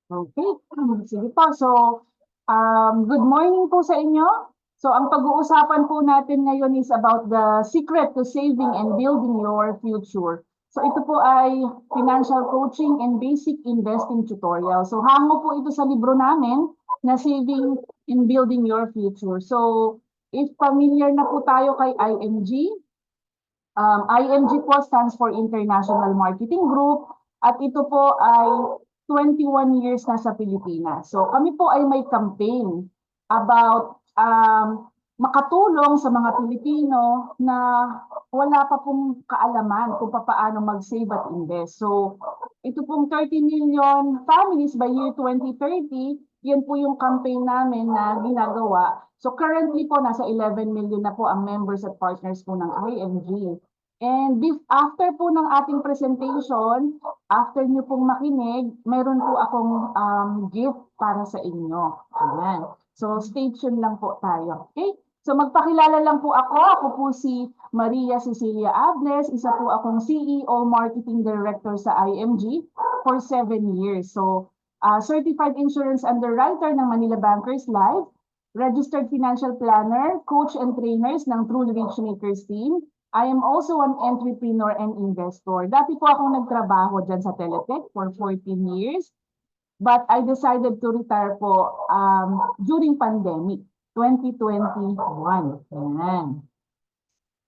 Okay, sige po. So, good morning po sa inyo. So, ang pag-uusapan po natin ngayon is about the secret to saving and building your future. So, ito po ay financial coaching and basic investing tutorial. So, hango po ito sa libro namin na Saving and Building Your Future. So, if familiar na po tayo kay IMG, IMG po stands for International Marketing Group at ito po ay 21 years na sa Pilipinas. So kami po ay may campaign about makatulong sa mga Pilipino na wala pa pong kaalaman kung paano mag-save at invest. So ito pong 30 million families by year 2030, yan po yung campaign namin na ginagawa. So currently po nasa 11 million na po ang members at partners po ng IMG. And after po ng ating presentation, after nyo pong makinig, meron po akong gift para sa inyo. Ayan. So stay tuned lang po tayo. Okay? So magpakilala lang po ako. Ako po si Maria Cecilia Ables. Isa po akong CEO Marketing Director sa IMG for 7 years. So Certified Insurance Underwriter ng Manila Bankers Life, Registered Financial Planner, Coach and Trainers ng True Rich Makers Team. I am also an entrepreneur and investor. Dati po akong nagtrabaho dyan sa Teletech for 14 years. But I decided to retire po during pandemic, 2021. Ayan.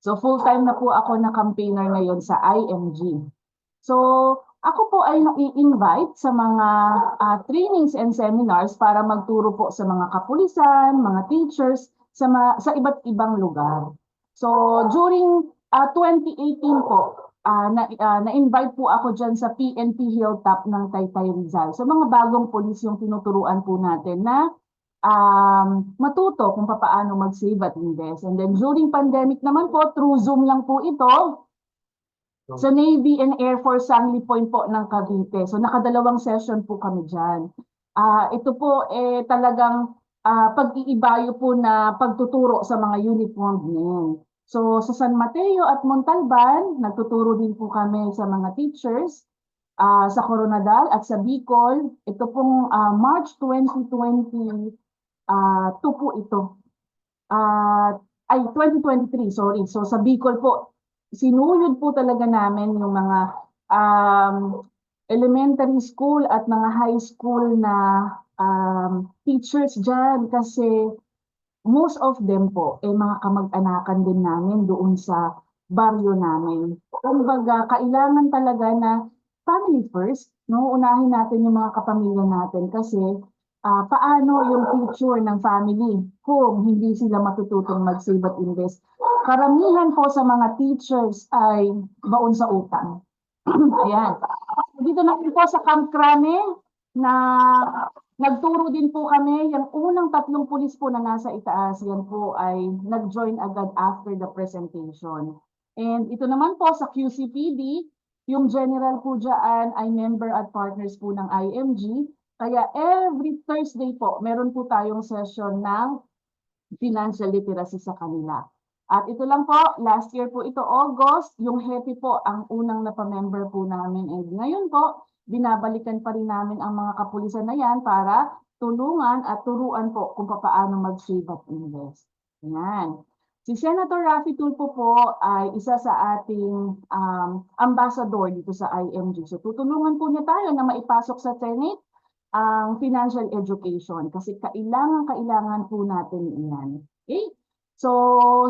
So full-time na po ako na campaigner ngayon sa IMG. So ako po ay nai-invite sa mga trainings and seminars para magturo po sa mga kapulisan, mga teachers, sa iba't ibang lugar. So during 2018 po, na-invite po ako dyan sa PNP Hilltop ng Taytay Rizal. So mga bagong polis yung tinuturuan po natin na matuto kung paano mag-save at invest. And then during pandemic naman po, through Zoom lang po ito, sa Navy and Air Force Sangley Point po ng Cavite. So nakadalawang session po kami dyan. Ito po talagang pag-iibayo po na pagtuturo sa mga uniformed men. So sa San Mateo at Montalban, nagtuturo din po kami sa mga teachers sa Coronadal at sa Bicol. Ito pong March 2020 po ito. Ay, 2023, sorry. So sa Bicol po, sinuyod po talaga namin yung mga elementary school at mga high school na teachers dyan kasi most of them po mga kamag-anakan din namin doon sa baryo namin. Kumbaga, kailangan talaga na family first, no? Unahin natin yung mga kapamilya natin kasi paano yung future ng family kung hindi sila matututong mag-save at invest. Karamihan po sa mga teachers ay baon sa utang. Ayan. Dito na po sa Camp Crame na nagturo din po kami, yung unang 3 pulis po na nasa itaas, yan po ay nag-join agad after the presentation. And ito naman po sa QCPD, yung general po dyan ay member at partners po ng IMG. Kaya every Thursday po, meron po tayong session ng financial literacy sa kanila. At ito lang po, last year po ito, August, yung Happy po ang unang napamember po namin. And ngayon po, binabalikan pa rin namin ang mga kapulisan na yan para tulungan at turuan po kung paano mag-save at invest. Yan. Si Senator Raffy Tulfo po ay isa sa ating ambassador dito sa IMG. So tutulungan po niya tayo na maipasok sa Senate ang financial education kasi kailangan po natin iyan. Okay? So,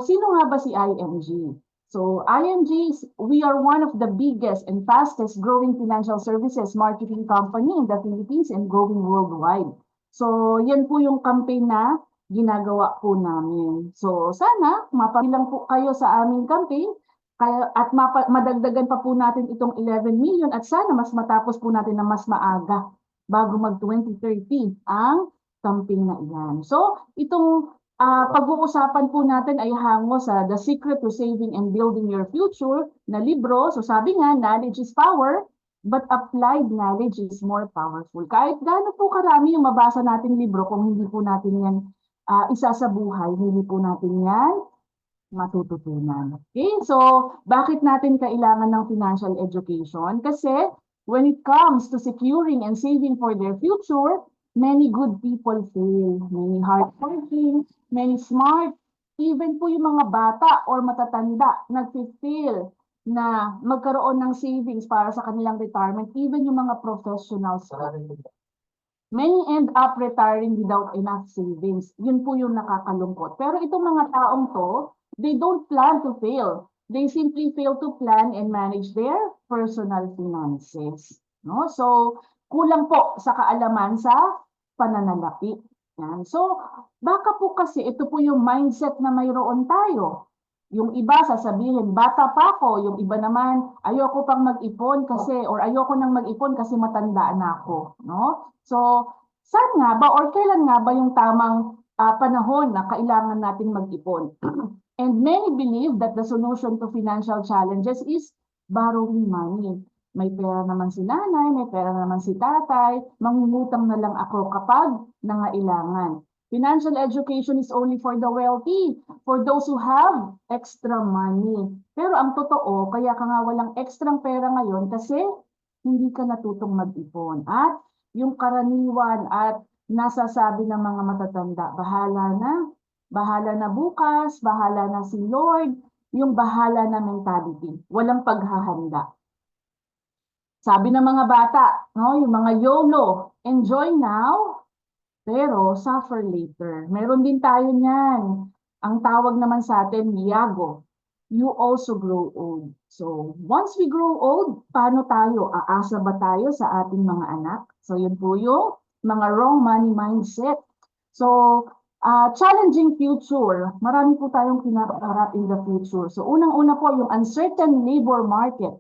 sino nga ba si IMG? So, IMG, we are one of the biggest and fastest growing financial services marketing company in the Philippines and growing worldwide. So, yan po yung campaign na ginagawa po namin. So, sana mapabilang po kayo sa aming campaign at madagdagan pa po natin itong 11 million at sana mas matapos po natin na mas maaga bago mag-2030 ang campaign na iyan. So, itong pag-uusapan po natin ay hango sa The Secret to Saving and Building Your Future na libro. So sabi nga, knowledge is power, but applied knowledge is more powerful. Kahit gaano po karami yung mabasa natin libro, kung hindi po natin yan isa sa buhay, hindi po natin yan matututunan. Okay, so bakit natin kailangan ng financial education? Kasi when it comes to securing and saving for their future, many good people fail. Many hardworking, many smart, even po yung mga bata or matatanda nag-feel na magkaroon ng savings para sa kanilang retirement, even yung mga professionals. Many end up retiring without enough savings. Yun po yung nakakalungkot. Pero itong mga taong to, they don't plan to fail. They simply fail to plan and manage their personal finances. No? So, kulang po sa kaalaman sa pananalapi. Yan. So, baka po kasi ito po yung mindset na mayroon tayo. Yung iba sasabihin, bata pa ako. Yung iba naman, ayoko pang mag-ipon kasi, or ayoko nang mag-ipon kasi matanda na ako. No? So, saan nga ba or kailan nga ba yung tamang panahon na kailangan nating mag-ipon? And many believe that the solution to financial challenges is borrowing money. May pera naman si nanay, may pera naman si tatay, mangungutang na lang ako kapag nangailangan. Financial education is only for the wealthy, for those who have extra money. Pero ang totoo, kaya ka nga walang extrang pera ngayon kasi hindi ka natutong mag-ipon. At yung karaniwan at nasasabi ng mga matatanda, bahala na bukas, bahala na si Lord, yung bahala na mentality, walang paghahanda. Sabi ng mga bata, no, yung mga YOLO, enjoy now, pero suffer later. Meron din tayo niyan. Ang tawag naman sa atin, Yago. You also grow old. So, once we grow old, paano tayo? Aasa ba tayo sa ating mga anak? So, yun po yung mga wrong money mindset. So, challenging future. Marami po tayong kinaharap in the future. So, unang-una po yung uncertain labor market.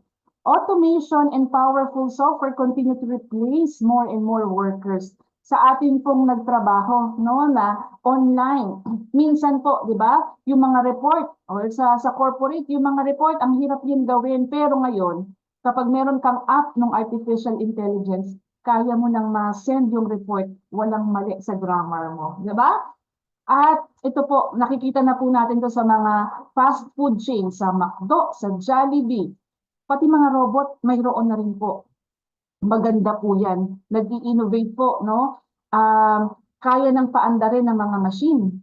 Automation and powerful software continue to replace more and more workers sa atin pong nagtrabaho, no, na online. Minsan po, di ba, yung mga report or sa corporate, yung mga report, ang hirap yun gawin. Pero ngayon, kapag meron kang app ng artificial intelligence, kaya mo nang ma-send yung report, walang mali sa grammar mo. Di ba? At ito po, nakikita na po natin to sa mga fast food chains, sa McDo, sa Jollibee. Pati mga robot, mayroon na rin po. Maganda po yan. Nag-i-innovate po, no? Kaya ng paandarin ng mga machine.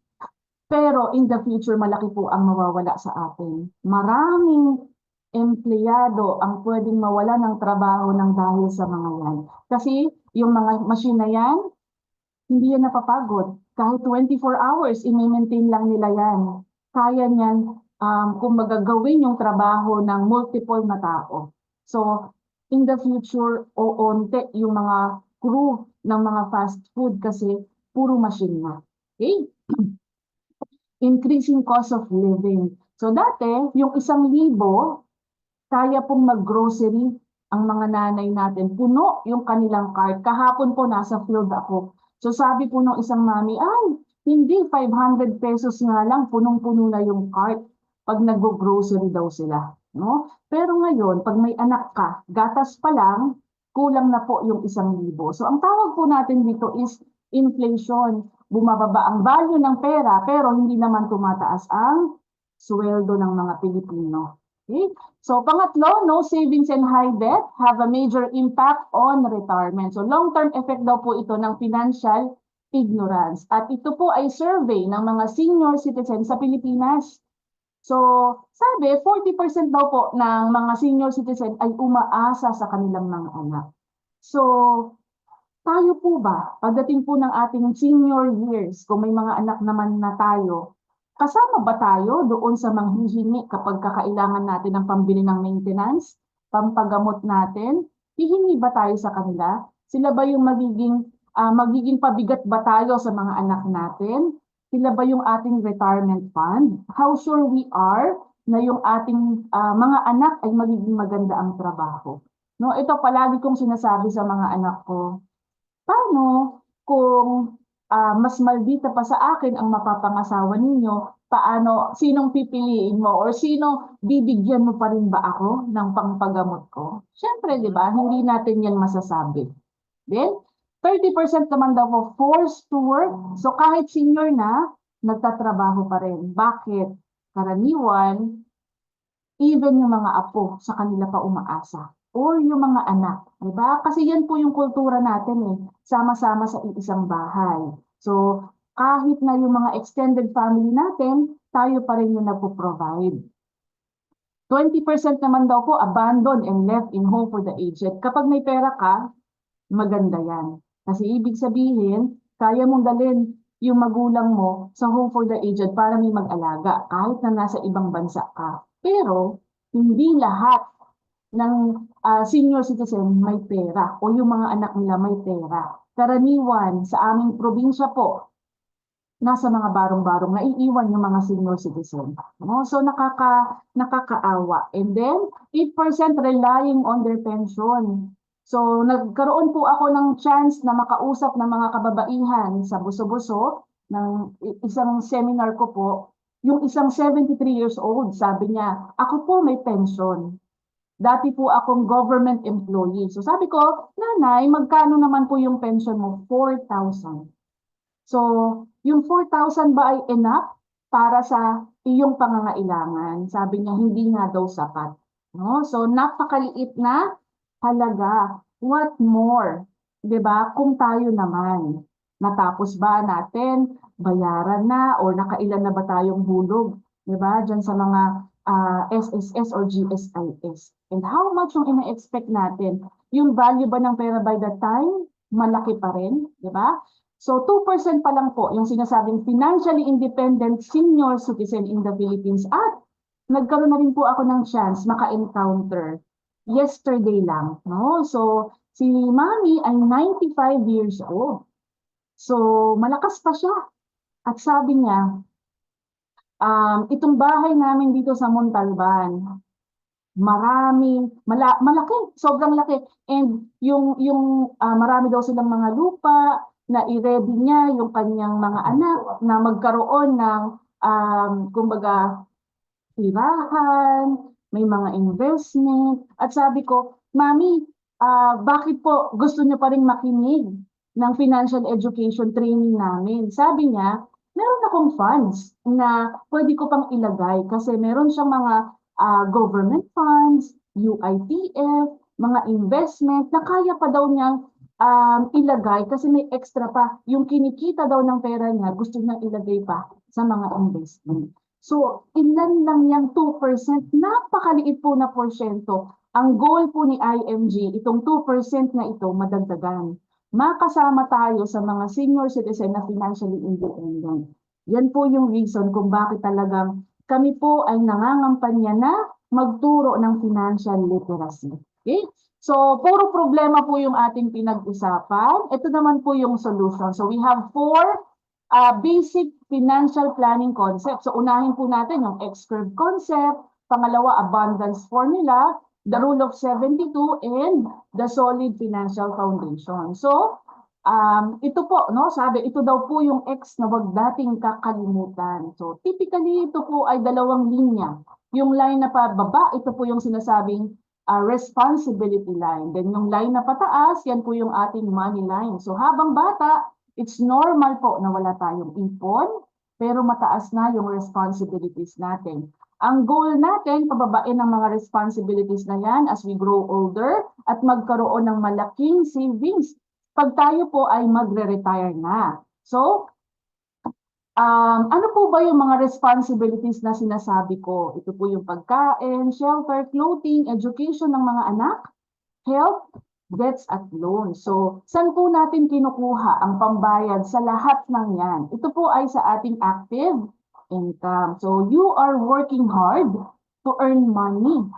Pero in the future, malaki po ang mawawala sa atin. Maraming empleyado ang pwedeng mawala ng trabaho ng dahil sa mga yan. Kasi yung mga machine na yan, hindi yan napapagod. Kahit 24 hours, i-maintain lang nila yan. Kaya niyan, kung magagawin yung trabaho ng multiple na tao. So, in the future, oonte yung mga crew ng mga fast food kasi puro machine na. Okay? Increasing cost of living. So, dati, yung 1,000, kaya pong mag-grocery ang mga nanay natin. Puno yung kanilang cart. Kahapon po nasa field ako. So, sabi po ng isang mami, ay, hindi, 500 pesos nga lang, punong-puno na yung cart pag nag-grocery daw sila. No? Pero ngayon, pag may anak ka, gatas pa lang, kulang na po yung 1,000. So ang tawag po natin dito is inflation. Bumababa ang value ng pera, pero hindi naman tumataas ang sweldo ng mga Pilipino. Okay? So pangatlo, no savings and high debt have a major impact on retirement. So long-term effect daw po ito ng financial ignorance. At ito po ay survey ng mga senior citizens sa Pilipinas. So, sabi, 40% daw po ng mga senior citizen ay umaasa sa kanilang mga anak. So, tayo po ba, pagdating po ng ating senior years, kung may mga anak naman na tayo, kasama ba tayo doon sa manghihingi kapag kakailangan natin ng pambili ng maintenance, pampagamot natin? Hihingi ba tayo sa kanila? Sila ba yung magiging pabigat ba tayo sa mga anak natin? Sila ba yung ating retirement fund? How sure we are na yung ating mga anak ay magiging maganda ang trabaho? No, ito palagi kong sinasabi sa mga anak ko. Paano kung mas maldita pa sa akin ang mapapangasawa ninyo? Paano, sinong pipiliin mo or sino bibigyan mo pa rin ba ako ng pangpagamot ko? Siyempre, di ba? Hindi natin yan masasabi. Then, 30% naman daw po forced to work. So kahit senior na, nagtatrabaho pa rin. Bakit? Karaniwan, even yung mga apo, sa kanila pa umaasa. or yung mga anak, di ba? Kasi yan po yung kultura natin eh, sama-sama sa iisang bahay. So, kahit na yung mga extended family natin, tayo pa rin yung nagpo-provide. 20% naman daw po abandoned and left in home for the aged. Kapag may pera ka, maganda yan. Kasi ibig sabihin, kaya mong dalhin yung magulang mo sa home for the aged para may mag-alaga kahit na nasa ibang bansa ka. Pero, hindi lahat ng senior citizen may pera o yung mga anak nila may pera. Karaniwan sa aming probinsya po, nasa mga barong-barong naiiwan yung mga senior citizen. No? So nakakaawa. And then 8% relying on their pension. So nagkaroon po ako ng chance na makausap ng mga kababaihan sa Buso-Buso ng isang seminar ko po. Yung isang 73 years old, sabi niya, ako po may pension. Dati po akong government employee. So sabi ko, nanay, magkano naman po yung pension mo? 4,000. So, yung 4,000 ba ay enough para sa iyong pangangailangan? Sabi niya, hindi nga daw sapat. No? So, napakaliit na halaga. What more? 'Di ba? Kung tayo naman, natapos ba natin, bayaran na, or nakailan na ba tayong hulog? 'Di ba? Diyan sa mga SSS or GSIS. And how much yung ina-expect natin? Yung value ba ng pera by that time? Malaki pa rin, 'di ba? So 2% pa lang po yung sinasabing financially independent senior citizen in the Philippines at nagkaroon na rin po ako ng chance maka-encounter yesterday lang, no? So si Mami ay 95 years old. So malakas pa siya. At sabi niya, itong bahay namin dito sa Montalban, malaki, sobrang laki. And yung marami daw silang mga lupa na i-ready niya yung kanyang mga anak na magkaroon ng kumbaga tirahan, may mga investment. At sabi ko, Mami, bakit po gusto niyo pa rin makinig ng financial education training namin? Sabi niya, meron akong funds na pwede ko pang ilagay kasi meron siyang mga government funds, UITF, mga investment na kaya pa daw niyang ilagay kasi may extra pa. Yung kinikita daw ng pera niya, gusto niya ilagay pa sa mga investment. So, ilan lang yung 2%, napakaliit po na porsyento. Ang goal po ni IMG, itong 2% na ito, madagdagan. Makasama tayo sa mga senior citizen na financially independent. Yan po yung reason kung bakit talagang kami po ay nangangampanya na magturo ng financial literacy. Okay? So, puro problema po yung ating pinag-usapan. Ito naman po yung solution. So, we have 4 basic financial planning concept. So unahin po natin yung X-curve concept, pangalawa abundance formula, the rule of 72, and the solid financial foundation. So ito po, no, sabi ito daw po yung X na wag dating kakalimutan. So typically ito po ay dalawang linya. Yung line na pababa, ito po yung sinasabing responsibility line. Then yung line na pataas, yan po yung ating money line. So habang bata, it's normal po na wala tayong ipon, pero mataas na yung responsibilities natin. Ang goal natin, pababain ang mga responsibilities na yan as we grow older at magkaroon ng malaking savings pag tayo po ay magre-retire na. So, ano po ba yung mga responsibilities na sinasabi ko? Ito po yung pagkain, shelter, clothing, education ng mga anak, health, debts at loans. So, saan po natin kinukuha ang pambayad sa lahat ng yan? Ito po ay sa ating active income. So, you are working hard to earn money.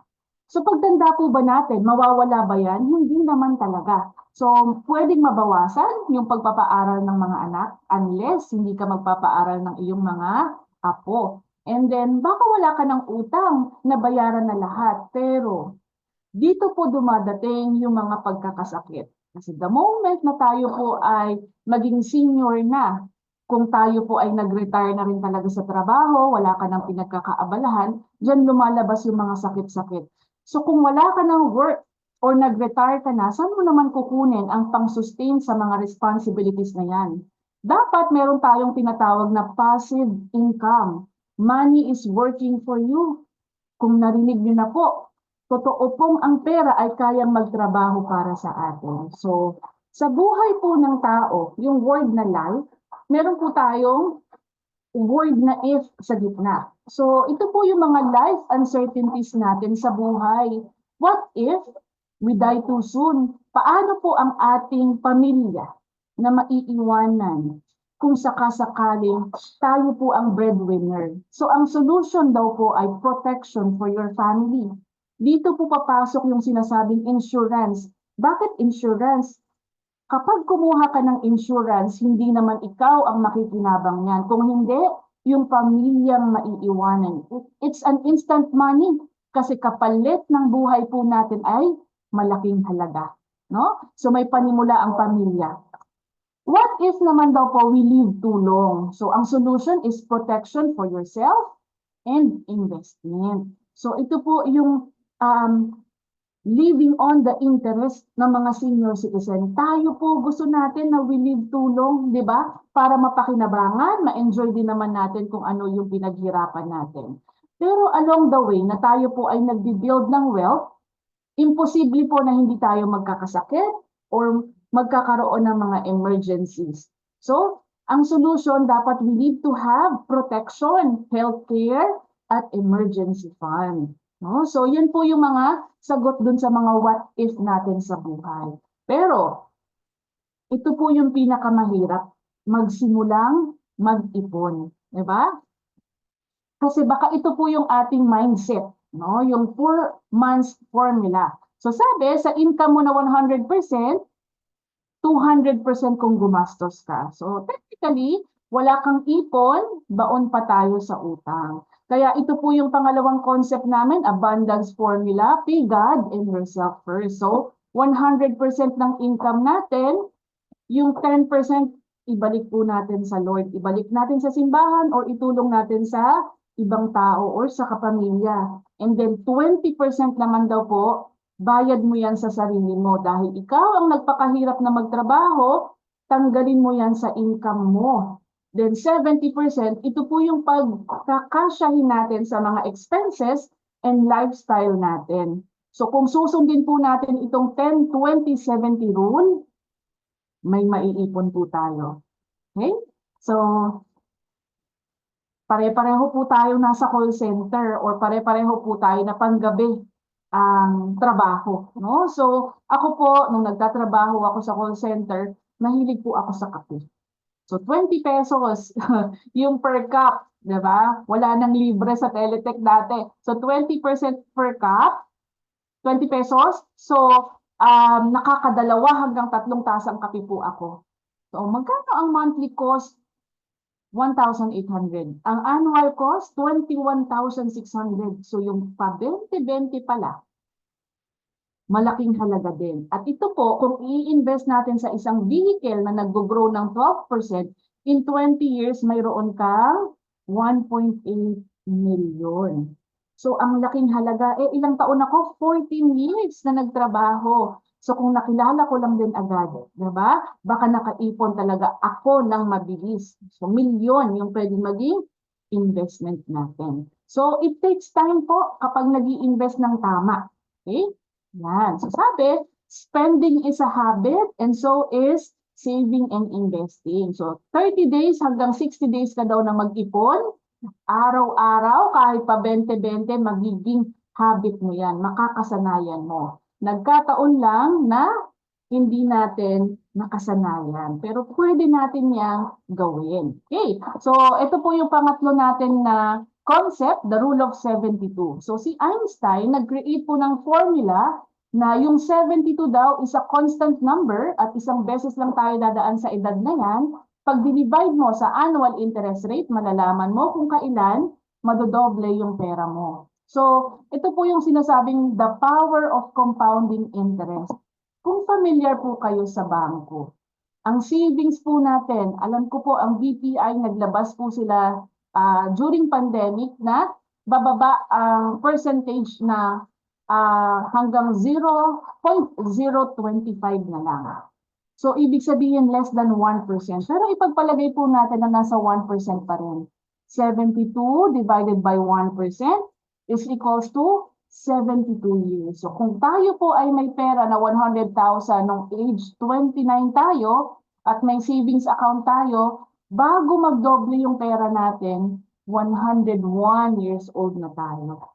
So, pagtanda po ba natin, mawawala ba yan? Hindi naman talaga. So, pwedeng mabawasan yung pagpapaaral ng mga anak unless hindi ka magpapaaral ng iyong mga apo. And then, baka wala ka ng utang na bayaran na lahat. Pero, dito po dumadating yung mga pagkakasakit. Kasi the moment na tayo po ay maging senior na, kung tayo po ay nag-retire na rin talaga sa trabaho, wala ka ng pinagkakaabalahan, dyan lumalabas yung mga sakit-sakit. So kung wala ka ng work or nag-retire ka na, saan mo naman kukunin ang pang-sustain sa mga responsibilities na yan? Dapat meron tayong tinatawag na passive income. Money is working for you. Kung narinig niyo na po, totoo pong ang pera ay kayang magtrabaho para sa atin. So, sa buhay po ng tao, yung word na life, meron po tayong word na if sa gitna. So, ito po yung mga life uncertainties natin sa buhay. What if we die too soon? Paano po ang ating pamilya na maiiwanan kung sakasakaling tayo po ang breadwinner? So, ang solution daw po ay protection for your family. Dito po papasok yung sinasabing insurance. Bakit insurance? Kapag kumuha ka ng insurance, hindi naman ikaw ang makikinabang niyan. Kung hindi, yung pamilyang maiiwanan. It's an instant money kasi kapalit ng buhay po natin ay malaking halaga. No? So may panimula ang pamilya. What if naman daw po we live too long? So ang solution is protection for yourself and investment. So ito po yung living on the interest ng mga senior citizen. Tayo po gusto natin na we live too long, di ba? Para mapakinabangan, ma-enjoy din naman natin kung ano yung pinaghirapan natin. Pero along the way na tayo po ay nagbi-build ng wealth, imposible po na hindi tayo magkakasakit or magkakaroon ng mga emergencies. So, ang solution, dapat we need to have protection, healthcare, at emergency fund. No? So, yun po yung mga sagot dun sa mga what if natin sa buhay. Pero, ito po yung pinakamahirap, magsimulang mag-ipon. Diba? Kasi baka ito po yung ating mindset, no? Yung 4 months formula. So sabi, sa income mo na 100%, 200% kung gumastos ka. So technically, wala kang ipon, baon pa tayo sa utang. Kaya ito po yung pangalawang concept namin, abundance formula, pay God and yourself first. So 100% ng income natin, yung 10% ibalik po natin sa Lord. Ibalik natin sa simbahan or itulong natin sa ibang tao or sa kapamilya. And then 20% naman daw po, bayad mo yan sa sarili mo dahil ikaw ang nagpakahirap na magtrabaho, tanggalin mo yan sa income mo. Then 70%, ito po yung pagkakasyahin natin sa mga expenses and lifestyle natin. So kung susundin po natin itong 10-20-70 rule, may maiipon po tayo. Okay? So, pare-pareho po tayo nasa call center or pare-pareho po tayo na panggabi ang trabaho. No? So, ako po, nung nagtatrabaho ako sa call center, mahilig po ako sa kape. So, 20 pesos yung per cup. Diba? Wala nang libre sa Teletech dati. So, 20% per cup, 20 pesos. So, nakakadalawa hanggang 3 tasang kape po ako. So, magkano ang monthly cost? 1,800. Ang annual cost, 21,600. So, yung pa 20-20 pala, malaking halaga din. At ito po, kung i-invest natin sa isang vehicle na nag-grow ng 12%, in 20 years, mayroon kang 1.8 million. So, ang laking halaga, ilang taon ako? 14 years na nagtrabaho. So, kung nakilala ko lang din agad, diba? Baka nakaipon talaga ako ng mabilis. So, milyon yung pwedeng maging investment natin. So, it takes time po kapag nag-i-invest ng tama. Okay? Yan. So, sabi, spending is a habit and so is saving and investing. So, 30 days hanggang 60 days ka daw na mag-ipon. Araw-araw, kahit pa 20-20, magiging habit mo yan, makakasanayan mo. Nagkataon lang na hindi natin nakasanayan. Pero pwede natin yang gawin. Okay, so ito po yung pangatlo natin na concept, the rule of 72. So si Einstein, nag-create po ng formula na yung 72 daw is a constant number at isang beses lang tayo dadaan sa edad na yan. Pag divide mo sa annual interest rate, malalaman mo kung kailan madodoble yung pera mo. So, ito po yung sinasabing the power of compounding interest. Kung familiar po kayo sa bangko, ang savings po natin, alam ko po ang BPI naglabas po sila during pandemic na bababa ang percentage na hanggang 0.025 na lang. So, ibig sabihin less than 1%. Pero ipagpalagay po natin na nasa 1% pa rin. 72 divided by 1% is equals to 72 years. So kung tayo po ay may pera na 100,000 nung age 29 tayo at may savings account tayo, bago magdoble yung pera natin, 101 years old na tayo.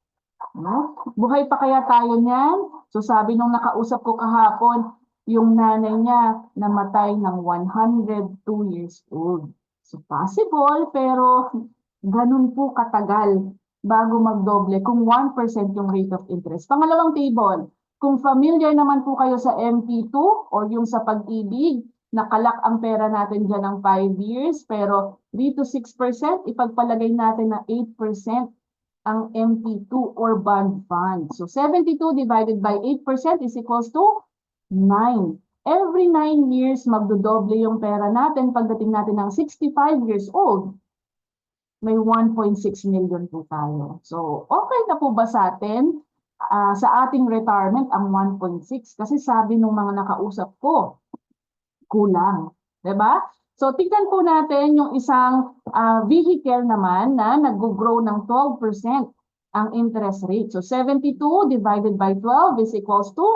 No? Buhay pa kaya tayo niyan? So sabi nung nakausap ko kahapon, yung nanay niya namatay ng 102 years old. So possible, pero ganun po katagal bago magdoble kung 1% yung rate of interest. Pangalawang table, kung familiar naman po kayo sa MP2 or yung sa pag-ibig, nakalak ang pera natin dyan ng 5 years, pero 3 to 6%, ipagpalagay natin na 8% ang MP2 or bond fund. So 72 divided by 8% is equals to 9. Every 9 years, magdodoble yung pera natin pagdating natin ng 65 years old. May 1.6 million po tayo. So, okay na po ba sa atin? Sa ating retirement, ang 1.6? Kasi sabi ng mga nakausap ko, kulang. Diba? So, tignan po natin yung isang vehicle naman na nag-grow ng 12% ang interest rate. So, 72 divided by 12 is equals to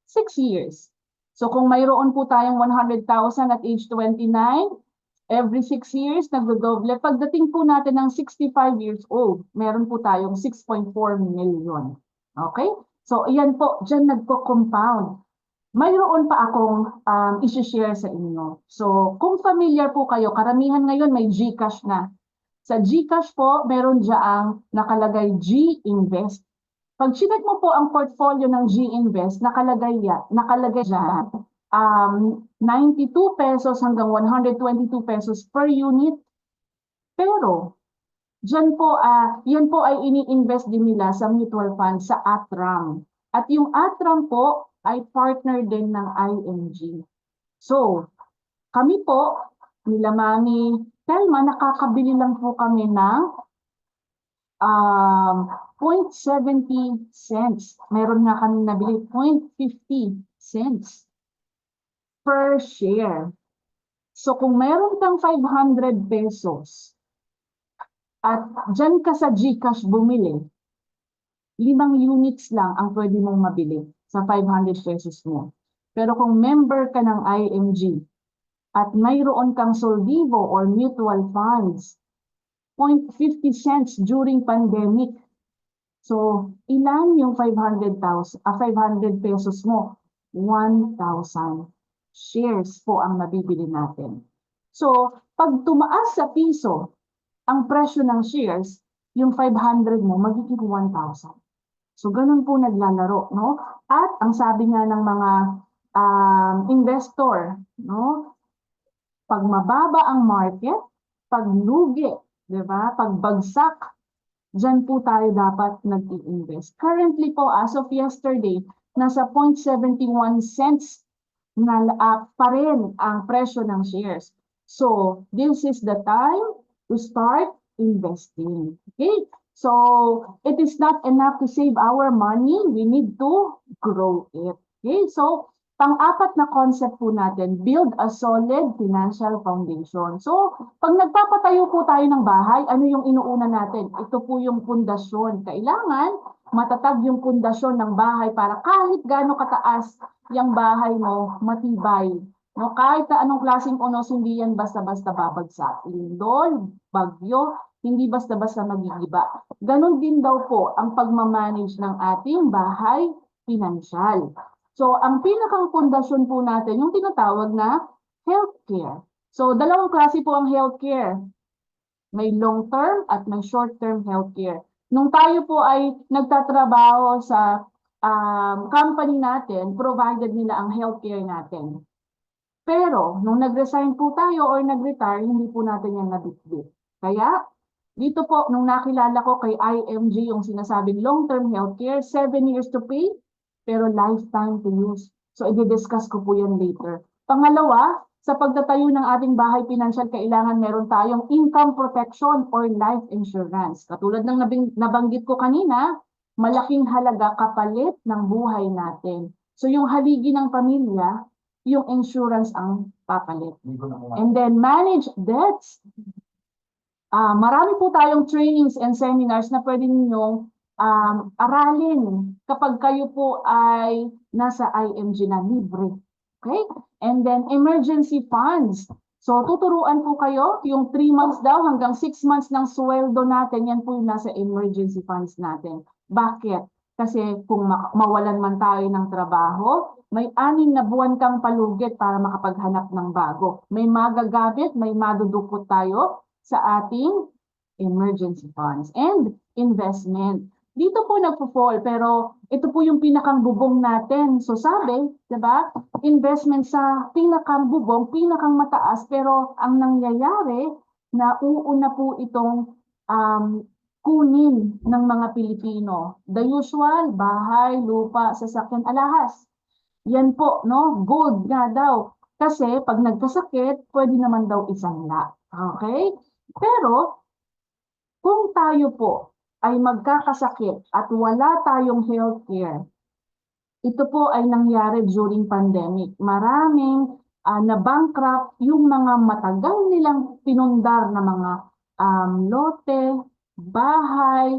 6 years. So, kung mayroon po tayong 100,000 at age 29, every 6 years, nagdodoble. Pagdating po natin ng 65 years old, meron po tayong 6.4 million. Okay? So, iyan po, dyan nagpo-compound. Mayroon pa akong isi-share sa inyo. So, kung familiar po kayo, karamihan ngayon may GCash na. Sa GCash po, meron dyaang nakalagay G-Invest. Pag chinek mo po ang portfolio ng G-Invest, nakalagay dyan 92 pesos hanggang 122 pesos per unit. Pero, dyan po, yan po ay ini-invest din nila sa mutual fund sa Atram. At yung Atram po ay partner din ng IMG. So, kami po, nila Mami Telma, nakakabili lang po kami ng 0.70 cents. Meron nga kami nabili 0.50 cents per share. So kung meron kang 500 pesos at dyan ka sa GCash bumili, 5 units lang ang pwede mong mabili sa 500 pesos mo. Pero kung member ka ng IMG at mayroon kang Solvivo or mutual funds, 0.50 cents during pandemic. So, ilan yung 500 pesos mo? 1,000 shares po ang mabibili natin. So, pag tumaas sa piso ang presyo ng shares, yung 500 mo magiging 1,000. So, ganun po naglalaro, no? At ang sabi nga ng mga investor, no? Pag mababa ang market, pag lugi, di ba? Pag bagsak, dyan po tayo dapat nag-i-invest. Currently po, as of yesterday, nasa 0.71 cents na pa rin ang presyo ng shares. So, this is the time to start investing. Okay? So, it is not enough to save our money. We need to grow it. Okay? So, pang-apat na concept po natin, build a solid financial foundation. So, pag nagpapatayo po tayo ng bahay, ano yung inuuna natin? Ito po yung pundasyon. Kailangan matatag yung pundasyon ng bahay para kahit gaano kataas yung bahay mo, matibay. No, kahit na anong klaseng unos, hindi yan basta-basta babagsak. Lindol, bagyo, hindi basta-basta magigiba. Ganon din daw po ang pagmamanage ng ating bahay pinansyal. So, ang pinakang pundasyon po natin, yung tinatawag na healthcare. So, dalawang klase po ang healthcare. May long-term at may short-term healthcare. Nung tayo po ay nagtatrabaho sa company natin, provided nila ang healthcare natin. Pero, nung nag-resign po tayo or nag-retire, hindi po natin yan nabitbit. Kaya, dito po, nung nakilala ko kay IMG yung sinasabing long-term healthcare, 7 years to pay, pero lifetime to use. So, i-discuss ko po yan later. Pangalawa, sa pagtatayo ng ating bahay pinansyal, kailangan meron tayong income protection or life insurance. Katulad ng nabanggit ko kanina, malaking halaga kapalit ng buhay natin. So, yung haligi ng pamilya, yung insurance ang papalit. And then, manage debts. Marami po tayong trainings and seminars na pwede ninyong aralin kapag kayo po ay nasa IMG na libre. Okay? And then emergency funds. So tuturuan po kayo, yung 3 months daw hanggang 6 months ng sweldo natin, yan po yung nasa emergency funds natin. Bakit? Kasi kung mawalan man tayo ng trabaho, may 6 na buwan kang palugit para makapaghanap ng bago. May magagamit, may madudukot tayo sa ating emergency funds and investment. Dito po nagpo-fall, pero ito po yung pinakang bubong natin. So sabi, 'di ba? Investment sa pinakang bubong, pinakang mataas, pero ang nangyayari na uuna po itong kunin ng mga Pilipino. The usual, bahay, lupa, sasakyan, alahas. Yan po, no? Gold nga daw. Kasi pag nagkasakit, pwede naman daw isanla. Okay? Pero kung tayo po ay magkakasakit at wala tayong healthcare, ito po ay nangyari during pandemic. Maraming na-bankrupt yung mga matagal nilang pinundar na mga lote, bahay,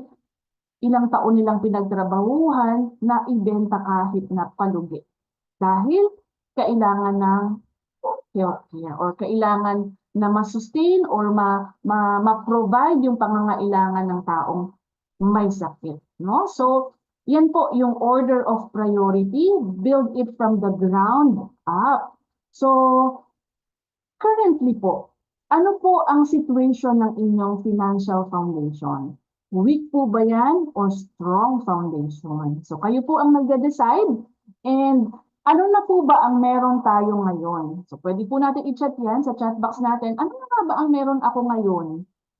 ilang taon nilang pinagtrabahuhan na ibenta kahit na palugi. Dahil kailangan ng healthcare or kailangan na ma-sustain or ma-provide yung pangangailangan ng taong may sakit, no? So, yan po yung order of priority, build it from the ground up. So, currently po, ano po ang situation ng inyong financial foundation? Weak po ba yan or strong foundation? So, kayo po ang nagde-decide and ano na po ba ang meron tayo ngayon? So, pwede po natin i-chat yan sa chat box natin. Ano na ba ang meron ako ngayon?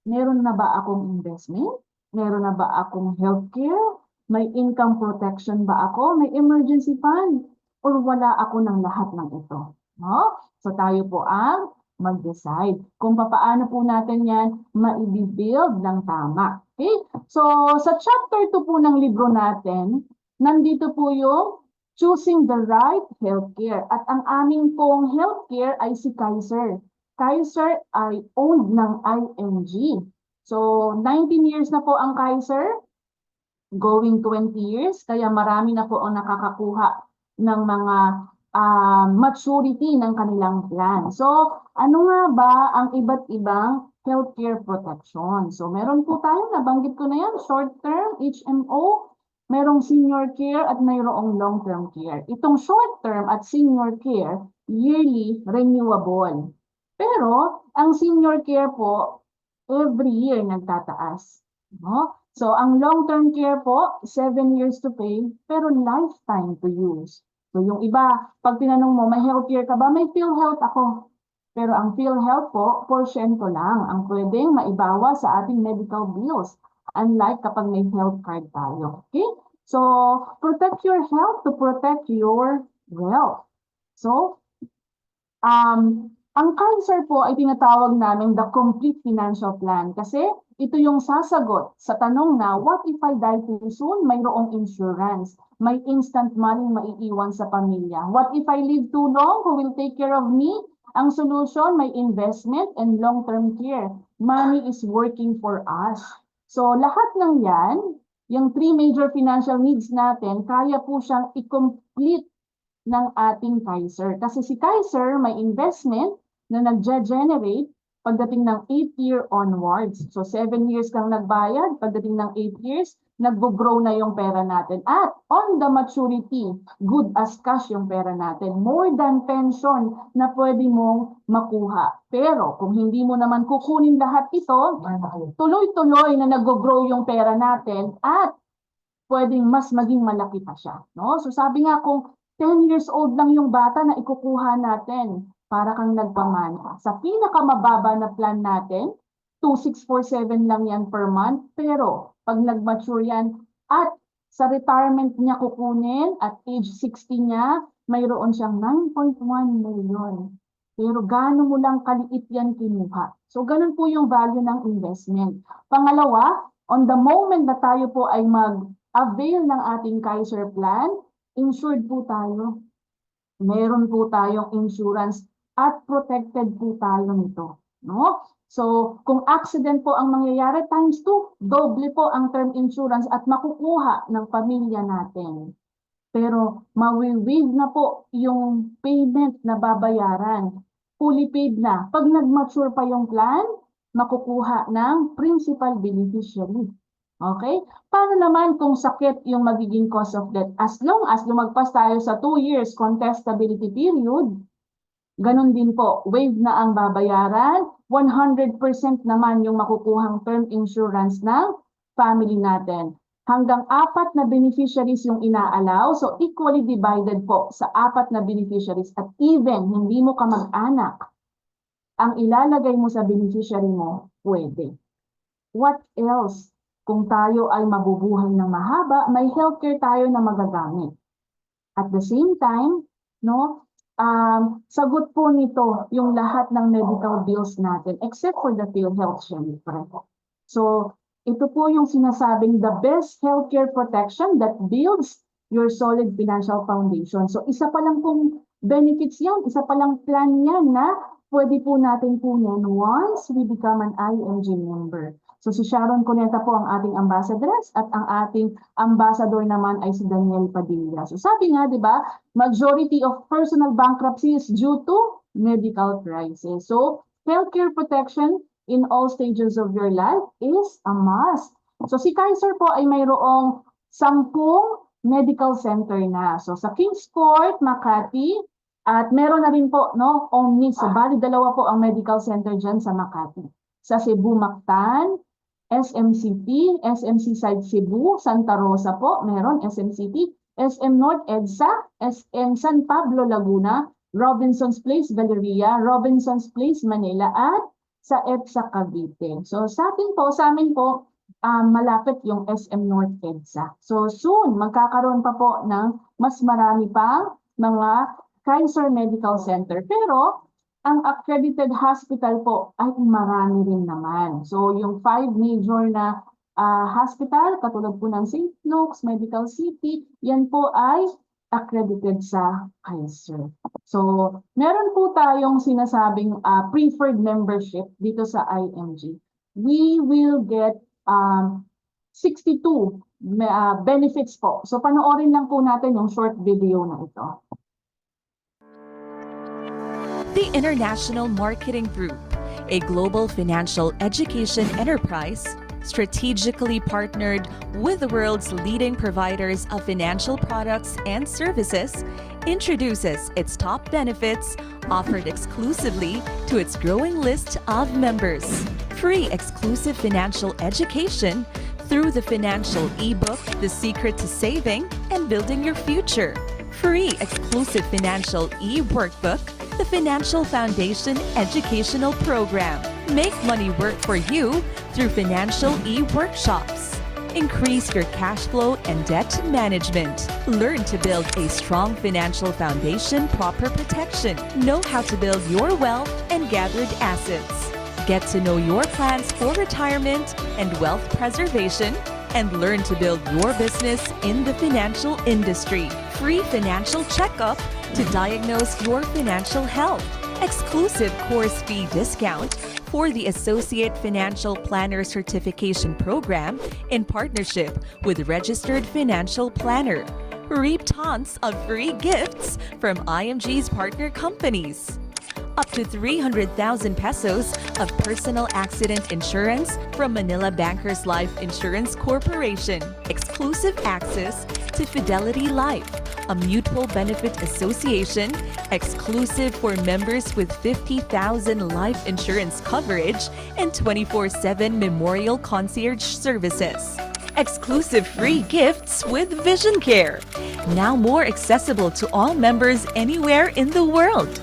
Meron na ba akong investment? Meron na ba akong healthcare? May income protection ba ako? May emergency fund? Or wala ako ng lahat ng ito? No? So, tayo po ang mag-decide kung paano po natin yan ma-build ng tama. Okay? So, sa chapter 2 po ng libro natin, nandito po yung choosing the right healthcare. At ang aming pong healthcare ay si Kaiser. Kaiser ay owned ng IMG. So, 19 years na po ang Kaiser, going 20 years. Kaya marami na po ang nakakakuha ng mga maturity ng kanilang plan. So, ano nga ba ang iba't ibang healthcare protection? So, meron po tayo, nabanggit ko na yan, short-term, HMO, merong senior care at mayroong long-term care. Itong short-term at senior care, yearly renewable. Pero, ang senior care po, every year nagtataas. No? So, ang long-term care po, 7 years to pay, pero lifetime to use. So, yung iba, pag tinanong mo, may healthcare ka ba? May PhilHealth ako. Pero ang PhilHealth po, porsyento lang ang pwedeng maibawa sa ating medical bills. Unlike kapag may health card tayo. Okay? So, protect your health to protect your wealth. So, ang Kaiser po ay tinatawag namin the complete financial plan kasi ito yung sasagot sa tanong na what if I die too soon? Mayroong insurance. May instant money maiiwan sa pamilya. What if I live too long? Who will take care of me? Ang solution, may investment and long-term care. Money is working for us. So lahat ng yan, yung 3 major financial needs natin, kaya po siyang i-complete ng ating Kaiser. Kasi si Kaiser may investment na nag-generate pagdating ng 8 year onwards. So 7 years kang nagbayad, pagdating ng 8 years, nag-grow na yung pera natin. At on the maturity, good as cash yung pera natin. More than pension na pwede mong makuha. Pero kung hindi mo naman kukunin lahat ito, tuloy-tuloy na nag-grow yung pera natin at pwedeng mas maging malaki pa siya. No? So sabi nga kung 10 years old lang yung bata na ikukuha natin para kang nagpamana. Sa pinakamababa na plan natin, 2,647 lang yan per month. Pero pag nag-mature yan at sa retirement niya kukunin at age 60 niya, mayroon siyang 9.1 million. Pero gaano mo lang kaliit yan kinuha. So ganun po yung value ng investment. Pangalawa, on the moment na tayo po ay mag-avail ng ating Kaiser plan, insured po tayo. Meron po tayong insurance at protected po tayo nito. No? So, kung accident po ang mangyayari, times 2, doble po ang term insurance at makukuha ng pamilya natin. Pero mawi-waive na po yung payment na babayaran. Fully paid na. Pag nag-mature pa yung plan, makukuha ng principal beneficiary. Okay? Paano naman kung sakit yung magiging cause of death? As long as lumagpas tayo sa 2 years contestability period, ganun din po, waive na ang babayaran, 100% naman yung makukuhang term insurance ng family natin. Hanggang 4 na beneficiaries yung inaalaw, so equally divided po sa 4 na beneficiaries at even hindi mo kamag-anak, ang ilalagay mo sa beneficiary mo, pwede. What else? Kung tayo ay mabubuhay ng mahaba, may healthcare tayo na magagamit. At the same time, no, sagot po nito yung lahat ng medical bills natin except for the PhilHealth, syempre. So, ito po yung sinasabing the best healthcare protection that builds your solid financial foundation. So, isa pa lang pong benefits yan, isa pa lang plan yan na pwede po natin kunin once we become an IMG member. So, si Sharon Cuneta po ang ating ambassadress at ang ating ambassador naman ay si Daniel Padilla. So, sabi nga, di ba, majority of personal bankruptcy is due to medical crisis. So, healthcare protection in all stages of your life is a must. So, si Kaiser po ay mayroong 10 medical center na. So, sa King's Court, Makati, at meron na rin po, no, Omni. So, bali 2 po ang medical center dyan sa Makati. Sa Cebu, Mactan, SMCP, SMC Side Cebu, Santa Rosa po, meron SMCP, SM North EDSA, SM San Pablo Laguna, Robinson's Place Galleria, Robinson's Place Manila, at sa EDSA Cavite. So sa amin po, malapit yung SM North EDSA. So soon, magkakaroon pa po ng mas marami pang mga Kaiser Medical Center. Pero ang accredited hospital po ay marami rin naman. So yung 5 major na hospital, katulad po ng St. Luke's Medical City, yan po ay accredited sa Kaiser. So meron po tayong sinasabing preferred membership dito sa IMG. We will get 62 benefits po. So panoorin lang po natin yung short video na ito. The International Marketing Group, a global financial education enterprise, strategically partnered with the world's leading providers of financial products and services, introduces its top benefits offered exclusively to its growing list of members. Free exclusive financial education through the financial ebook, The Secret to Saving and Building Your Future. Free exclusive financial e-workbook, the Financial Foundation Educational Program. Make money work for you through financial e-workshops. Increase your cash flow and debt management. Learn to build a strong financial foundation, proper protection. Know how to build your wealth and gathered assets. Get to know your plans for retirement and wealth preservation, and learn to build your business in the financial industry. Free financial checkup to diagnose your financial health. Exclusive course fee discount for the Associate Financial Planner Certification Program in partnership with Registered Financial Planner. Reap tons of free gifts from IMG's partner companies. Up to 300,000 pesos of personal accident insurance from Manila Bankers Life Insurance Corporation. Exclusive access to Fidelity Life, a mutual benefit association exclusive for members with 50,000 life insurance coverage and 24/7 memorial concierge services. Exclusive free gifts with Vision Care, now more accessible to all members anywhere in the world.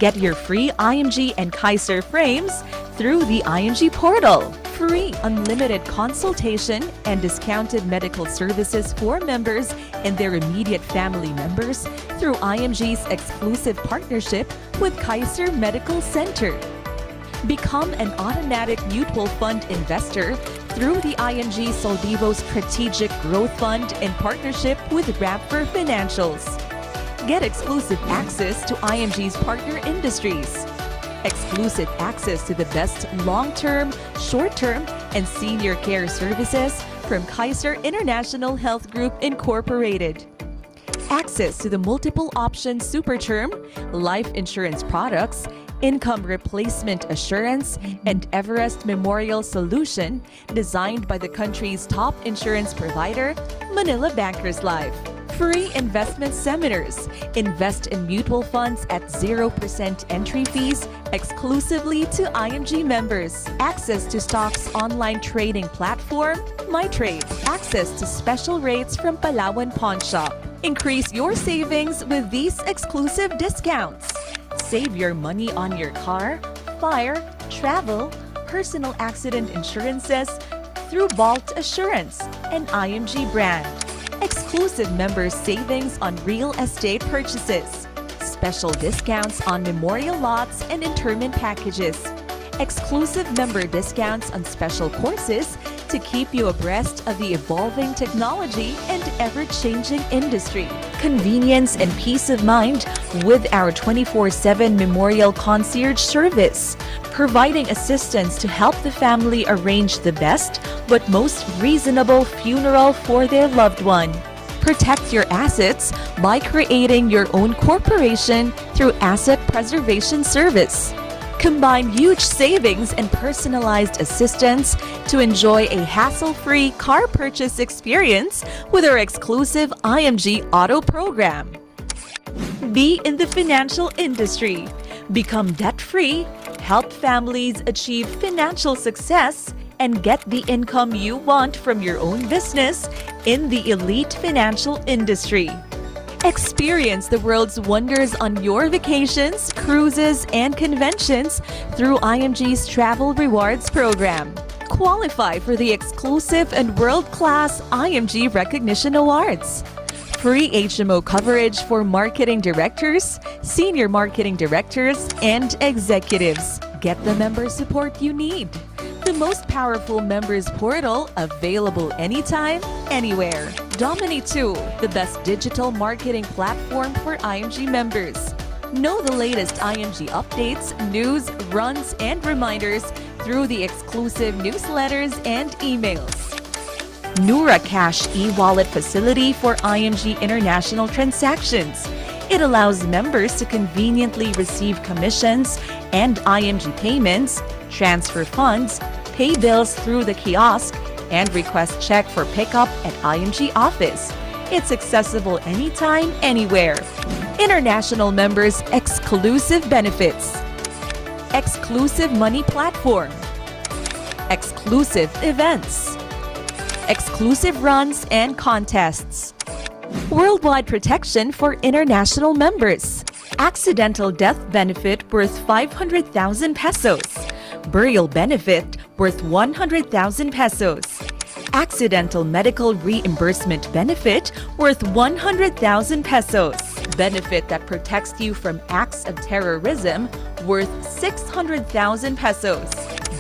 Get your free IMG and Kaiser frames through the IMG portal. Free unlimited consultation and discounted medical services for members and their immediate family members through IMG's exclusive partnership with Kaiser Medical Center. Become an automatic mutual fund investor through the IMG Soldivo Strategic Growth Fund in partnership with Rapfer Financials. Get exclusive access to IMG's partner industries. exclusive access to the best long-term, short-term, and senior care services from Kaiser International Health Group Incorporated. Access to the multiple option super term, life insurance products, income replacement assurance, and Everest Memorial Solution designed by the country's top insurance provider, Manila Bankers Life. Free investment seminars. Invest in mutual funds at 0% entry fees exclusively to IMG members. Access to stocks online trading platform, MyTrade. Access to special rates from Palawan Pawn Shop. Increase your savings with these exclusive discounts. Save your money on your car, fire, travel, personal accident insurances through Vault Assurance and IMG brand. Exclusive member savings on real estate purchases. Special discounts on memorial lots and interment packages. Exclusive member discounts on special courses to keep you abreast of the evolving technology and ever-changing industry. Convenience and peace of mind with our 24/7 Memorial Concierge service, providing assistance to help the family arrange the best but most reasonable funeral for their loved one. Protect your assets by creating your own corporation through Asset Preservation Service. Combine huge savings and personalized assistance to enjoy a hassle-free car purchase experience with our exclusive IMG Auto program. Be in the financial industry. Become debt-free, help families achieve financial success, and get the income you want from your own business in the elite financial industry. Experience the world's wonders on your vacations, cruises, and conventions through IMG's Travel Rewards program. Qualify for the exclusive and world-class IMG Recognition Awards. Free HMO coverage for marketing directors, senior marketing directors, and executives. Get the member support you need. The most powerful members portal available anytime, anywhere. Domini 2, the best digital marketing platform for IMG members. Know the latest IMG updates, news, runs, and reminders through the exclusive newsletters and emails. Nura Cash e-wallet facility for IMG international transactions. It allows members to conveniently receive commissions and IMG payments, transfer funds, pay bills through the kiosk, and request check for pickup at IMG office. It's accessible anytime, anywhere. International members exclusive benefits. Exclusive money platform. Exclusive events. Exclusive runs and contests. Worldwide protection for international members. Accidental death benefit worth 500,000 pesos. Burial benefit worth 100,000 pesos. Accidental medical reimbursement benefit worth 100,000 pesos. Benefit that protects you from acts of terrorism worth 600,000 pesos.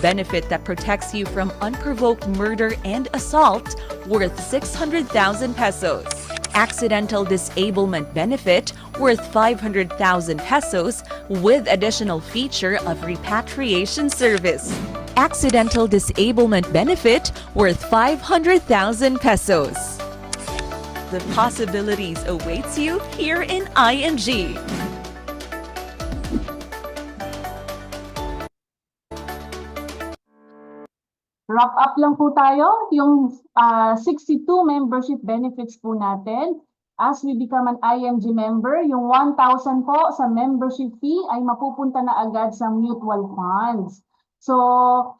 Benefit that protects you from unprovoked murder and assault worth 600,000 pesos. Accidental disablement benefit worth 500,000 pesos with additional feature of repatriation service. Accidental disablement benefit worth 500,000 pesos. The possibilities awaits you here in IMG. Wrap up lang po tayo, yung 62 membership benefits po natin. As we become an IMG member, yung 1,000 po sa membership fee ay mapupunta na agad sa mutual funds. So,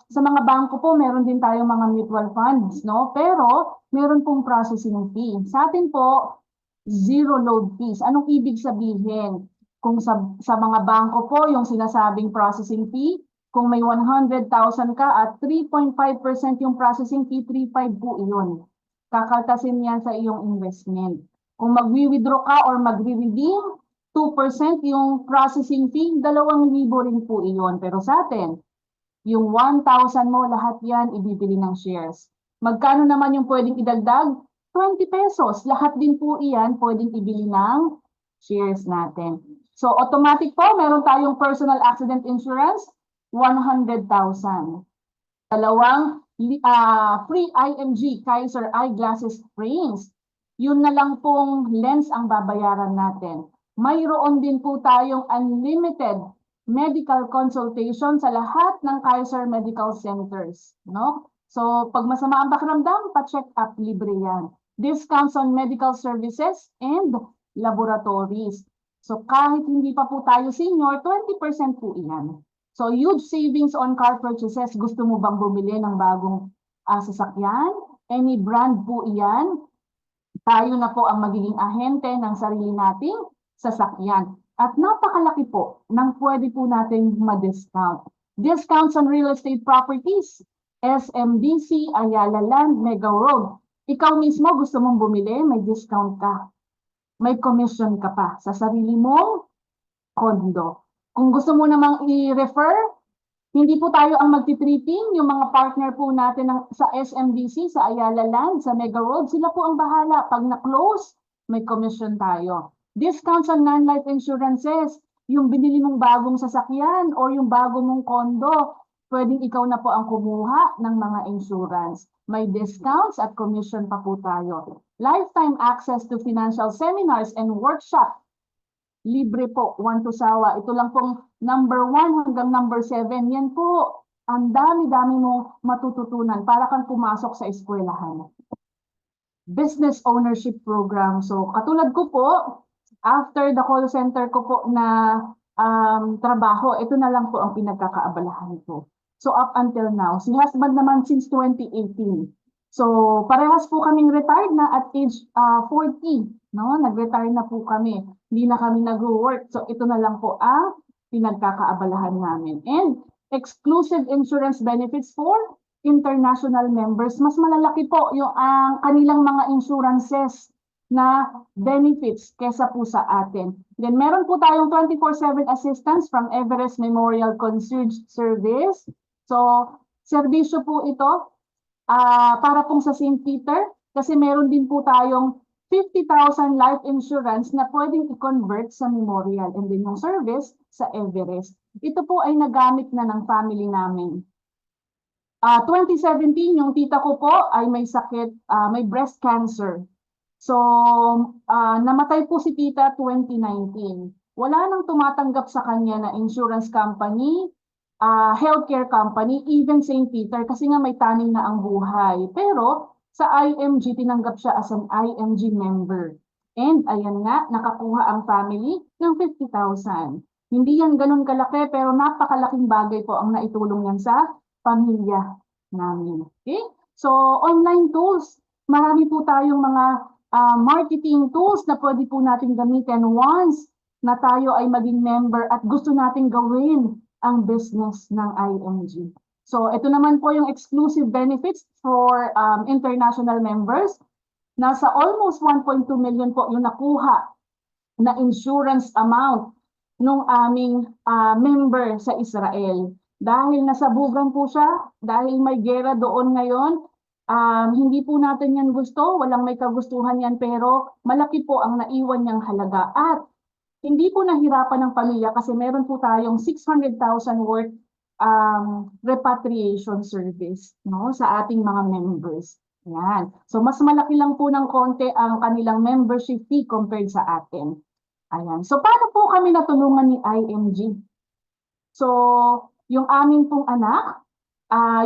sa mga bangko po, meron din tayong mga mutual funds, no? Pero, meron pong processing fee. Sa atin po, zero load fees. Anong ibig sabihin? Kung sa mga bangko po, yung sinasabing processing fee, kung may 100,000 ka at 3.5% yung processing fee, 3.5 po iyon. Kakaltasin yan sa iyong investment. Kung mag-withdraw ka or magre-redeem, 2% yung processing fee, 2,000 rin po iyon. Pero sa atin, yung 1,000 mo, lahat yan ibibili ng shares. Magkano naman yung pwedeng idagdag? 20 pesos. Lahat din po iyan pwedeng ibili ng shares natin. So automatic po, meron tayong personal accident insurance, 100,000. Dalawang free IMG, Kaiser Eyeglasses Frames. Yun na lang pong lens ang babayaran natin. Mayroon din po tayong unlimited medical consultation sa lahat ng Kaiser Medical Centers. No? So pag masama ang pakiramdam, pa-check up, libre yan. Discounts on medical services and laboratories. So kahit hindi pa po tayo senior, 20% po iyan. So huge savings on car purchases. Gusto mo bang bumili ng bagong sasakyan? Any brand po iyan. Tayo na po ang magiging ahente ng sarili nating sasakyan. At napakalaki po ng pwede po natin ma-discount. Discounts on real estate properties, SMDC, Ayala Land, Mega Road. Ikaw mismo gusto mong bumili, may discount ka. May commission ka pa sa sarili mong kondo. Kung gusto mo namang i-refer, hindi po tayo ang magti-tripping. Yung mga partner po natin sa SMDC, sa Ayala Land, sa Mega Road, sila po ang bahala. Pag na-close, may commission tayo. Discounts on non-life insurances. Yung binili mong bagong sasakyan or yung bago mong kondo, pwedeng ikaw na po ang kumuha ng mga insurance. May discounts at commission pa po tayo. Lifetime access to financial seminars and workshop. Libre po, one to sawa. Ito lang pong number 1 hanggang number 7. Yan po, ang dami-dami mo matututunan para kang pumasok sa eskwelahan. Business ownership program. So, katulad ko po, after the call center ko po na trabaho, ito na lang po ang pinagkakaabalahan ko. So, up until now, si husband naman since 2018. So, parehas po kaming retired na at age 40. No? Nag-retire na po kami. Hindi na kami nag-work. So, ito na lang po ang pinagkakaabalahan namin. And exclusive insurance benefits for international members. Mas malalaki po yung ang kanilang mga insurances na benefits kesa po sa atin. Then, meron po tayong 24/7 assistance from Everest Memorial Concierge Service. So, serbisyo po ito para pong sa St. Peter kasi meron din po tayong 50,000 life insurance na pwedeng i-convert sa memorial and din yung service sa Everest. Ito po ay nagamit na ng family namin. 2017, yung tita ko po ay may sakit, may breast cancer. So, namatay po si tita 2019. Wala nang tumatanggap sa kanya na insurance company, healthcare company, even St. Peter kasi nga may taning na ang buhay. Pero sa IMG, tinanggap siya as an IMG member. And ayan nga, nakakuha ang family ng 50,000. Hindi yan ganun kalaki pero napakalaking bagay po ang naitulong yan sa pamilya namin. Okay? So, online tools. Marami po tayong mga marketing tools na pwede po natin gamitin once na tayo ay maging member at gusto natin gawin ang business ng IMG. So, ito naman po yung exclusive benefits for international members. Nasa almost 1.2 million po yung nakuha na insurance amount ng aming member sa Israel. Dahil nasabugan po siya, dahil may gera doon ngayon, hindi po natin yan gusto, walang may kagustuhan yan, pero malaki po ang naiwan niyang halaga. At hindi po nahirapan ng pamilya kasi meron po tayong 600,000 worth repatriation service, no, sa ating mga members. Yan. So, mas malaki lang po ng konti ang kanilang membership fee compared sa atin. Ayan. So, paano po kami natulungan ni IMG? So, yung amin pong anak,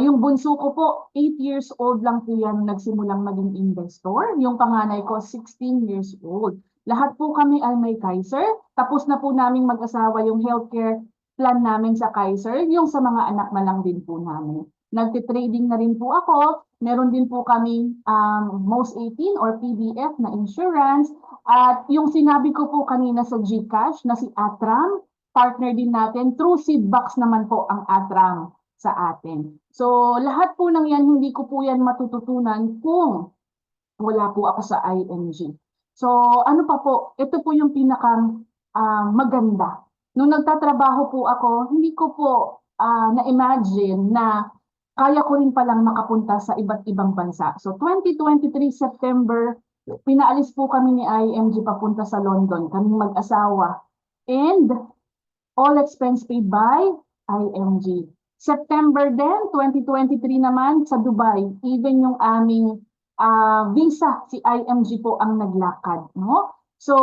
yung bunso ko po, 8 years old lang po yan nagsimulang maging investor. Yung panganay ko, 16 years old. Lahat po kami ay may Kaiser. Tapos na po naming mag-asawa yung healthcare plan namin sa Kaiser, yung sa mga anak na lang din po namin. Nagtitrading na rin po ako. Meron din po kami most 18 or PDF na insurance. At yung sinabi ko po kanina sa GCash na si Atram, partner din natin. Through Seedbox naman po ang Atram sa atin. So lahat po ng yan, hindi ko po yan matututunan kung wala po ako sa IMG. So ano pa po, ito po yung pinakang maganda. Nung nagtatrabaho po ako, hindi ko po na-imagine na kaya ko rin palang makapunta sa iba't ibang bansa. So 2023 September, pinaalis po kami ni IMG papunta sa London. Kaming mag-asawa. and all expense paid by IMG. September din, 2023 naman sa Dubai, even yung aming visa, si IMG po ang naglakad, no? So,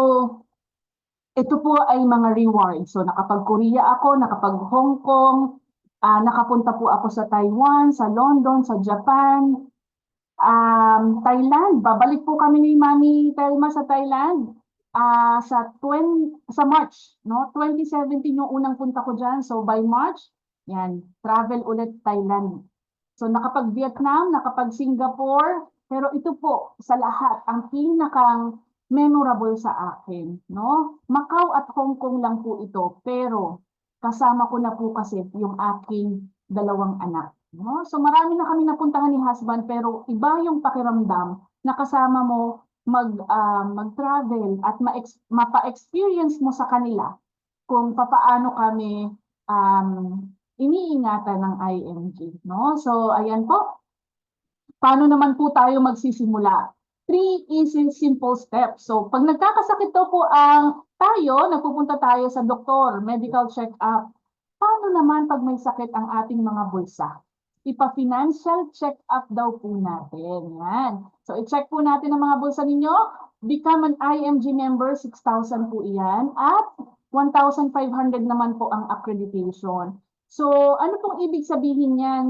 ito po ay mga rewards. So, nakapag-Korea ako, nakapag-Hong Kong, nakapunta po ako sa Taiwan, sa London, sa Japan, Thailand. Babalik po kami ni Mami Telma sa Thailand sa March, no? 2017 yung unang punta ko diyan. So by March, yan, travel ulit Thailand. So nakapag-Vietnam, nakapag-Singapore, pero ito po sa lahat ang pinakang memorable sa akin, no? Macau at Hong Kong lang po ito, pero kasama ko na po kasi yung aking dalawang anak. No? So marami na kami napuntahan ni husband pero iba yung pakiramdam na kasama mo mag-travel at mapa-experience mo sa kanila kung papaano kami iniingatan ng IMG. No? So ayan po, paano naman po tayo magsisimula? 3 easy simple steps. So pag nagkakasakit daw po nagpupunta tayo sa doktor, medical check-up. Paano naman pag may sakit ang ating mga bulsa? Ipa-financial check-up daw po natin. Yan. So, i-check po natin ang mga bulsa ninyo. Become an IMG member, 6,000 po iyan. At 1,500 naman po ang accreditation. So, ano pong ibig sabihin yan?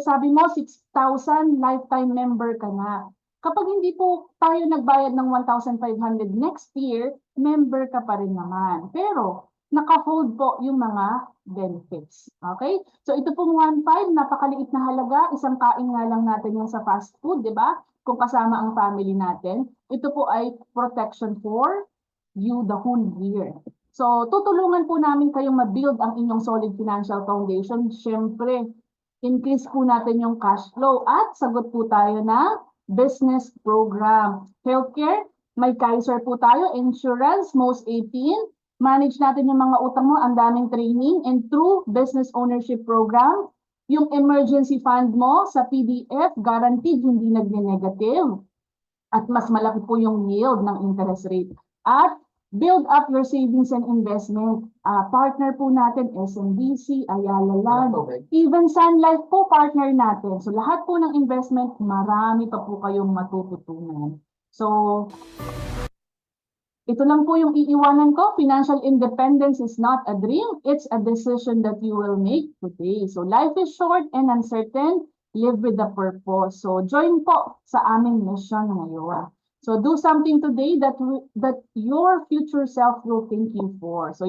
Sabi mo, 6,000 lifetime member ka na. Kapag hindi po tayo nagbayad ng 1,500 next year, member ka pa rin naman. Pero, naka-hold po yung mga benefits. Okay? So ito pong 1,500, napakaliit na halaga. Isang kain nga lang natin yung sa fast food, di ba? Kung kasama ang family natin. Ito po ay protection for you the whole year. So tutulungan po namin kayong ma-build ang inyong solid financial foundation. Siyempre, increase po natin yung cash flow at sagot po tayo na business program. Healthcare, may Kaiser po tayo. Insurance, most 18. Manage natin yung mga utang mo, ang daming training, and through business ownership program, yung emergency fund mo sa PDF, guaranteed hindi nagne-negative. At mas malaki po yung yield ng interest rate. At build up your savings and investment. Partner po natin, SMBC, Ayala Land, even Sun Life po partner natin. So lahat po ng investment, marami pa po kayong matututunan. So, ito lang po yung iiwanan ko. Financial independence is not a dream. It's a decision that you will make today. So life is short and uncertain. Live with a purpose. So join po sa aming mission ngayon. So do something today that your future self will thank you for. So